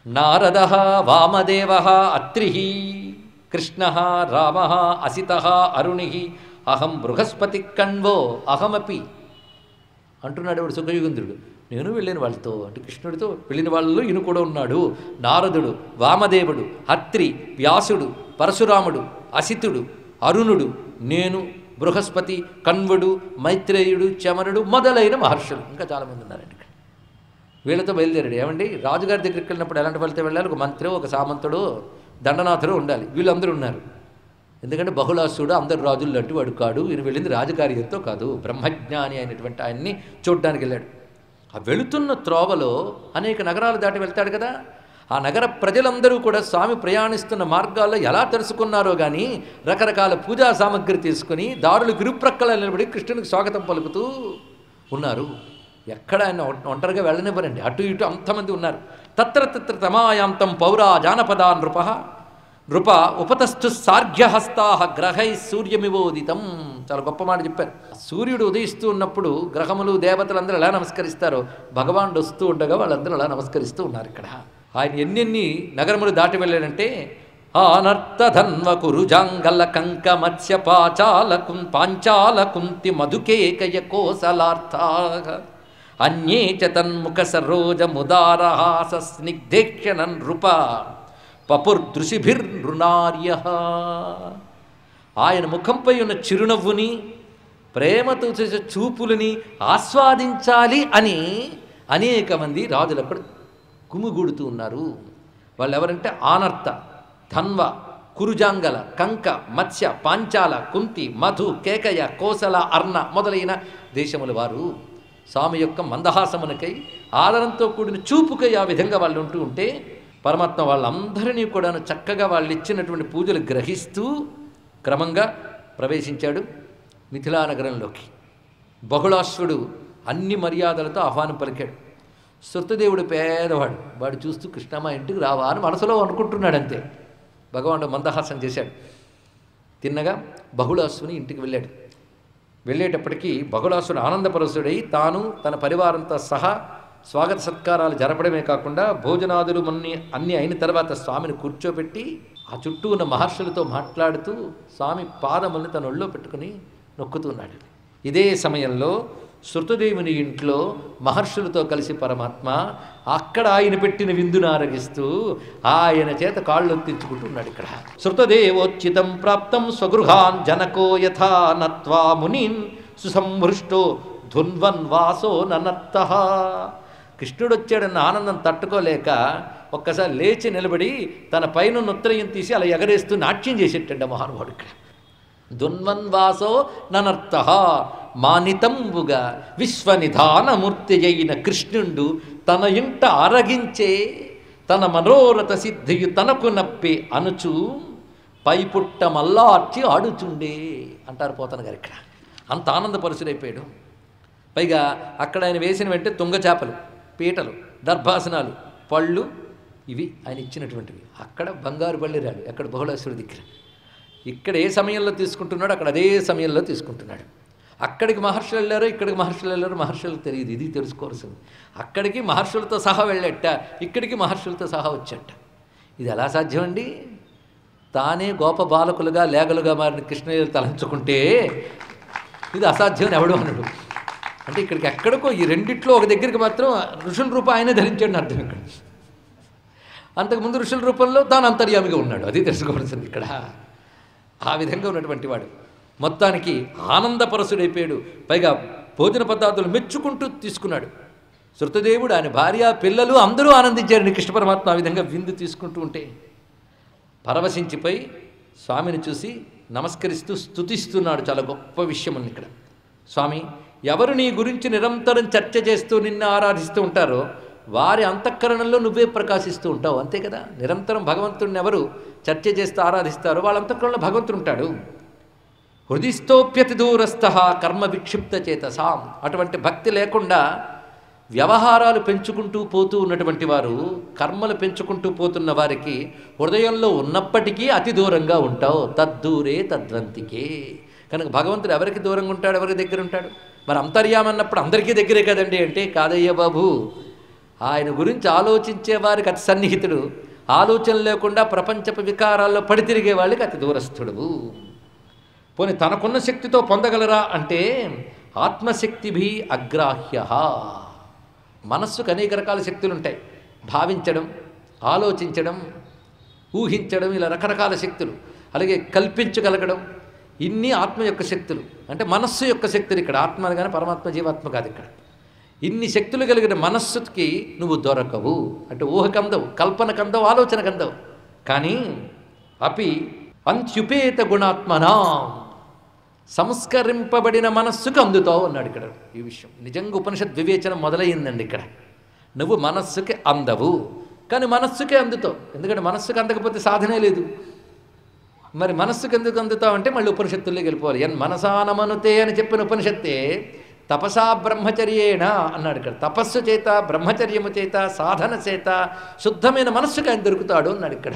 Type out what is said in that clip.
నారద వామదేవ అత్రి కృష్ణ రామ అసిత అరుణి అహం బృహస్పతి కణ్వో అహమపి అంటున్నాడు వాడు సుఖయుగంధుడు. నేను వెళ్ళిన వాళ్ళతో అంటే కృష్ణుడితో వెళ్ళిన వాళ్ళలో ఈయన కూడా ఉన్నాడు. నారదుడు, వామదేవుడు, అత్రి, వ్యాసుడు, పరశురాముడు, అసితుడు, అరుణుడు, నేను, బృహస్పతి, కణ్వుడు, మైత్రేయుడు, చమనుడు మొదలైన మహర్షులు ఇంకా చాలామంది ఉన్నారండి ఇక్కడ. వీళ్ళతో బయలుదేరాడు. ఏమండి రాజుగారి దగ్గరికి వెళ్ళినప్పుడు ఎలాంటి వాళ్ళతో వెళ్ళాలి? ఒక మంత్రి, ఒక సామంతుడు, దండనాథుడు ఉండాలి. వీళ్ళందరూ ఉన్నారు. ఎందుకంటే బహుళాసుడు అందరు రాజులు లాంటి వాడు కాడు. ఈయన వెళ్ళింది రాజకార్యంతో కాదు, బ్రహ్మజ్ఞాని అయినటువంటి ఆయన్ని చూడ్డానికి వెళ్ళాడు. ఆ వెళుతున్న త్రోవలో అనేక నగరాలు దాటి వెళ్తాడు కదా. ఆ నగర ప్రజలందరూ కూడా స్వామి ప్రయాణిస్తున్న మార్గాల్లో ఎలా తెలుసుకున్నారో కానీ రకరకాల పూజా సామగ్రి తీసుకుని దారులకు ఇరుప్రక్కల నిలబడి కృష్ణునికి స్వాగతం పలుకుతూ ఉన్నారు. ఎక్కడ ఆయన ఒంటరిగా వెళ్ళనివ్వరండి. అటు ఇటు అంతమంది ఉన్నారు. తత్ర తత్ర తమాయాంతం పౌరా జానపదా నృప ఉపతస్థు సార్ఘ్యహస్తా గ్రహై సూర్యమివోదితం. చాలా గొప్ప మాట చెప్పారు. సూర్యుడు ఉదయిస్తూ ఉన్నప్పుడు గ్రహములు దేవతలందరూ ఎలా నమస్కరిస్తారో భగవానుడు వస్తూ ఉండగా వాళ్ళందరూ అలా నమస్కరిస్తూ ఉన్నారు. ఇక్కడ ఆయన ఎన్నెన్ని నగరములు దాటి వెళ్ళాడంటే ఆనర్తధన్వ కురుజాంగల కంక మత్స్య పాంచాల కుంతి మధుకేకయ కోసలార్థ అన్యే చ తన్ముఖ సరోజ ముదారహాస స్నిగ్ధేక్షణన్ నృప పపుర్దృశిభిర్నృనార్య. ఆయన ముఖంపై ఉన్న చిరునవ్వుని, ప్రేమతో చేసే చూపులని ఆస్వాదించాలి అని అనేక మంది రాజులు అక్కడ గుమిగూడుతూ ఉన్నారు. వాళ్ళు ఎవరంటే ఆనర్త, ధన్వ, కురుజాంగల, కంక, మత్స్య, పాంచాల, కుంతి, మధు, కేకయ, కోసల, అర్ణ మొదలైన దేశముల వారు స్వామి యొక్క మందహాసమునకై ఆదరంతో కూడిన చూపుకై ఆ విధంగా వాళ్ళు ఉంటూ ఉంటే పరమాత్మ వాళ్ళందరినీ కూడా చక్కగా వాళ్ళు ఇచ్చినటువంటి పూజలు గ్రహిస్తూ క్రమంగా ప్రవేశించాడు మిథిలా నగరంలోకి. బహుళాశ్వుడు అన్ని మర్యాదలతో ఆహ్వానం పలికాడు. శృతదేవుడు పేదవాడు, వాడు చూస్తూ కృష్ణమ్మ ఇంటికి రావా అని మనసులో అనుకుంటున్నాడు అంతే. భగవానుడు మందహాసం చేశాడు. తిన్నగా బహుళాశ్వుని ఇంటికి వెళ్ళాడు. వెళ్ళేటప్పటికీ బహుళాసుడు ఆనందపరసుడై తాను తన పరివారంతో సహా స్వాగత సత్కారాలు జరపడమే కాకుండా భోజనాదులు అన్నీ అయిన తర్వాత స్వామిని కూర్చోబెట్టి ఆ చుట్టూ ఉన్న మహర్షులతో మాట్లాడుతూ స్వామి పాదముల్ని తన ఒళ్ళో పెట్టుకుని నొక్కుతున్నాడు. ఇదే సమయంలో శృతదేవుని ఇంట్లో మహర్షులతో కలిసి పరమాత్మ అక్కడ ఆయన పెట్టిన విందును ఆరగిస్తూ ఆయన చేత కాళ్ళు ఒత్తించుకుంటున్నాడు. ఇక్కడ శృతదేవోచితం ప్రాప్తం స్వగృహాన్ జనకో యథా నత్వా మునీన్ సుసంహృష్టో ధున్వన్ వాసో ననత్త. కృష్ణుడు వచ్చాడన్న ఆనందం తట్టుకోలేక ఒక్కసారి లేచి నిలబడి తన పైన ఉత్తరయం తీసి అలా ఎగరేస్తూ నాట్యం చేసేటండి మహానుభావుడు. ఇక్కడ దున్వన్వాసో ననర్థ మానితంబుగా విశ్వనిధానమూర్తి అయిన కృష్ణుండు తన ఇంట ఆరగించే తన మనోరథ సిద్ధియు తనకు నప్పి అనుచు పైపుట్ట మల్లార్చి ఆడుచుండే అంటారు పోతన గారు. ఇక్కడ అంత ఆనందపరుచుడైపోయాడు. పైగా అక్కడ ఆయన వేసిన వెంటనే తుంగ చేపలు, పీటలు, దర్భాసనాలు, పళ్ళు ఇవి ఆయన ఇచ్చినటువంటివి. అక్కడ బంగారు పళ్ళిరాడు. ఎక్కడ బహుళాసుడి దగ్గర. ఇక్కడ ఏ సమయంలో తీసుకుంటున్నాడు అక్కడ అదే సమయంలో తీసుకుంటున్నాడు. అక్కడికి మహర్షులు వెళ్ళారో ఇక్కడికి మహర్షులు వెళ్ళారో మహర్షులకు తెలియదు. ఇది తెలుసుకోవాల్సింది. అక్కడికి మహర్షులతో సహా వెళ్ళట, ఇక్కడికి మహర్షులతో సహా వచ్చట. ఇది ఎలా సాధ్యం అండి? తానే గోప బాలకులుగా లేగలుగా మారిన కృష్ణయ్యలు తలంచుకుంటే ఇది అసాధ్యం అని ఎవడు అన్నాడు. అంటే ఇక్కడికి ఎక్కడికో ఈ రెండిట్లో ఒక దగ్గరికి మాత్రం ఋషుల రూపం ఆయనే ధరించాడని అర్థం. ఇక్కడ అంతకుముందు ఋషుల రూపంలో తాను అంతర్యామిగా ఉన్నాడు. అది తెలుసుకోవాల్సింది ఇక్కడ. ఆ విధంగా ఉన్నటువంటి వాడు మొత్తానికి ఆనందపరసుడైపోయాడు. పైగా భోజన పదార్థాలు మెచ్చుకుంటూ తీసుకున్నాడు. శృతదేవుడు, ఆయన భార్య, పిల్లలు అందరూ ఆనందించారండి కృష్ణ పరమాత్మ ఆ విధంగా విందు తీసుకుంటూ ఉంటే. పరవశించిపోయి స్వామిని చూసి నమస్కరిస్తూ స్తుతిస్తున్నాడు. చాలా గొప్ప విషయం ఉంది ఇక్కడ. స్వామి, ఎవరు నీ గురించి నిరంతరం చర్చ చేస్తూ నిన్ను ఆరాధిస్తూ ఉంటారో వారి అంతఃకరణంలో నువ్వే ప్రకాశిస్తూ ఉంటావు. అంతే కదా. నిరంతరం భగవంతుడిని ఎవరు చర్చ చేస్తూ ఆరాధిస్తారో వాళ్ళ అంతఃకరణలో భగవంతుడు ఉంటాడు. హృదిస్థోప్యతి దూరస్థ కర్మ విక్షిప్త చేతసాం. అటువంటి భక్తి లేకుండా వ్యవహారాలు పెంచుకుంటూ పోతూ ఉన్నటువంటి వారు, కర్మలు పెంచుకుంటూ పోతున్న వారికి హృదయంలో ఉన్నప్పటికీ అతి దూరంగా ఉంటావు. తద్దూరే తద్వంతికే. కనుక భగవంతుడు ఎవరికి దూరంగా ఉంటాడు, ఎవరికి దగ్గర ఉంటాడు? మరి అంతర్యామన్నప్పుడు అందరికీ దగ్గరే కదండి అంటే కాదయ్య బాబు. ఆయన గురించి ఆలోచించే వారికి అతి సన్నిహితుడు, ఆలోచన లేకుండా ప్రపంచపు వికారాల్లో పడి తిరిగే వాళ్ళకి అతి దూరస్థుడు. పోనీ తనకున్న శక్తితో పొందగలరా అంటే ఆత్మశక్తిభి అగ్రాహ్య. మనస్సుకు అనేక రకాల శక్తులు ఉంటాయి. భావించడం, ఆలోచించడం, ఊహించడం, ఇలా రకరకాల శక్తులు. అలాగే కల్పించగలగడం, ఇన్ని ఆత్మ యొక్క శక్తులు. అంటే మనస్సు యొక్క శక్తులు ఇక్కడ. ఆత్మ కానీ పరమాత్మ జీవాత్మ కాదు ఇక్కడ. ఇన్ని శక్తులు కలిగిన మనస్సుకి నువ్వు దొరకవు. అంటే ఊహకందవు, కల్పనకందవు, ఆలోచనకందవు. కానీ అపి అంత్యుపేత గుణాత్మనా, సంస్కరింపబడిన మనస్సుకు అందుతావు అన్నాడు ఇక్కడ. ఈ విషయం నిజంగా ఉపనిషత్ వివేచనం మొదలయ్యిందండి ఇక్కడ. నువ్వు మనస్సుకి అందవు, కానీ మనస్సుకే అందుతావు. ఎందుకంటే మనస్సుకి అందకపోతే సాధనే లేదు. మరి మనస్సుకి ఎందుకు అందుతావు అంటే మళ్ళీ ఉపనిషత్తుల్లోకి వెళ్ళిపోవాలి. ఎన్ మనసానమనుతే అని చెప్పిన ఉపనిషత్తే తపసా బ్రహ్మచర్యేణ అన్నాడు ఇక్కడ. తపస్సు చేత, బ్రహ్మచర్యము చేత, సాధన చేత శుద్ధమైన మనస్సుకి ఆయన దొరుకుతాడు అన్నాడు ఇక్కడ.